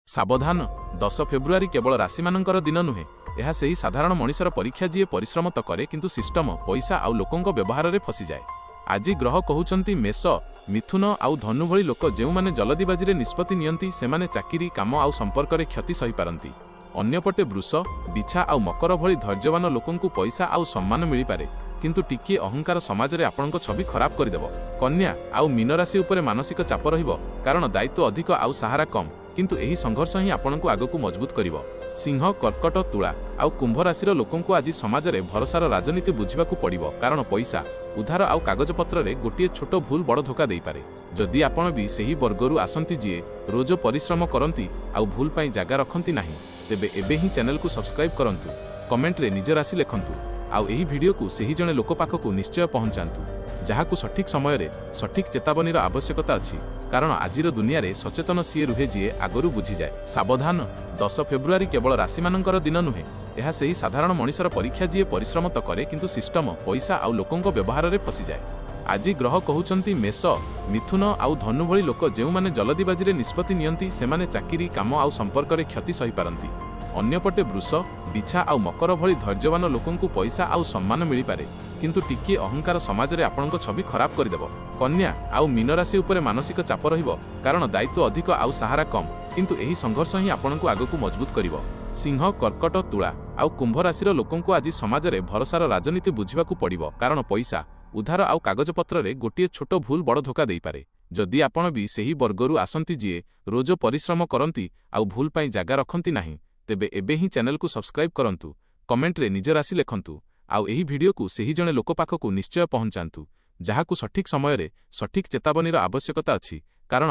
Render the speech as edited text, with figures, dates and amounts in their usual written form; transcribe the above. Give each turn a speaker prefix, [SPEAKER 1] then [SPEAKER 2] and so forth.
[SPEAKER 1] सावधान 10 फेब्रुआरी केवल राशिमानंकर दिन नुहे यह सही साधारण मनीषर परीक्षा जी परिश्रम तो करे किंतु सिस्टम पैसा आउ लोकों व्यवहार में फसी जाए। आज ग्रह कहउचंती मेष मिथुन आउ धनु भली लोक जो माने जल्दीबाजी निष्पत्ति नियंती सेमाने चाकिरी काम आउ संपर्क में क्षति सही पारंती। अन्यपटे वृष बिछा आउ मकर भली धैर्यवान लोकंकु पैसा आउ सम्मान मिल पारे किंतु टिके अहंकार समाज रे आपनक छवि खराब करदेव। कन्या आउ मीन राशि उपरे मानसिक चाप रहिबो कारण दायित्व अधिक आउ सहारा कम किंतु एही संघर्ष ही आपनकु आगकु मजबूत करिवो। सिंह कर्कट तुला आउ कुंभ राशि लोकंकु आज समाज रे भरोसार राजनीति बुझिबाकु पड़िबो कारण पैसा उधार आउ कागजपत्र रे गोटे छोट भूल बड़ धोखा देई पारे। जदि आपण भी सही वर्गरु आसंती जिए रोज परिश्रम करंती आउ भूल पाई जागा रखंती नाही तेबे एबे ही चैनल को सब्सक्राइब करंतु, कमेंट रे निज राशि लिखंतु आउ एही वीडियो को सही जने लोक पाखकु निश्चय पहुंचांतु जहाकु सठिक समय रे सठिक चेतावनीर आवश्यकता अछि कारण आजिर दुनिया रे सचेतन सीए रुहे जिए आगरु बुझी जाए। सावधान 10 फेब्रुआरी केवल राशिमानंकर दिन नुहे यह सही साधारण मनीषर परीक्षा जी परिश्रम तो करे किंतु सिस्टम पैसा आउ लोकों व्यवहार में फसी जाए। आज ग्रह कहउचंती मेष मिथुन आउ धनु भली लोक जो माने जल्दीबाजी निष्पत्ति नियंती सेमाने चाकिरी काम आउ संपर्क में क्षति सही पारंती। अन्यपटे वृष बिछा आउ मकर भली धैर्यवान लोकंकु पैसा आउ सम्मान मिल पारे किंतु टिके अहंकार समाज रे आपनक छवि खराब करदेव। कन्या आउ मीन राशि उपरे मानसिक चाप रहिबो कारण दायित्व अधिक आउ सहारा कम किंतु एही संघर्ष ही आपनकु आगकु मजबूत करिवो। सिंह कर्कट तुला आउ कुंभ राशि लोकंकु आज समाज रे भरोसार राजनीति बुझिबाकु पड़िबो कारण पैसा उधार आउ कागजपत्र रे गोटे छोट भूल बड़ धोखा देई पारे। जदि आपण भी सही वर्गरु आसंती जिए रोज परिश्रम करंती आउ भूल पाई जागा रखंती नाही तेबे एबे ही चैनल को सब्सक्राइब करंतु, कमेंट रे निज राशि लिखंतु आउ एही वीडियो को सही जने लोक पाखकु निश्चय पहुंचांतु जहाकु सठिक समय रे सठिक चेतावनीर आवश्यकता अछि कारण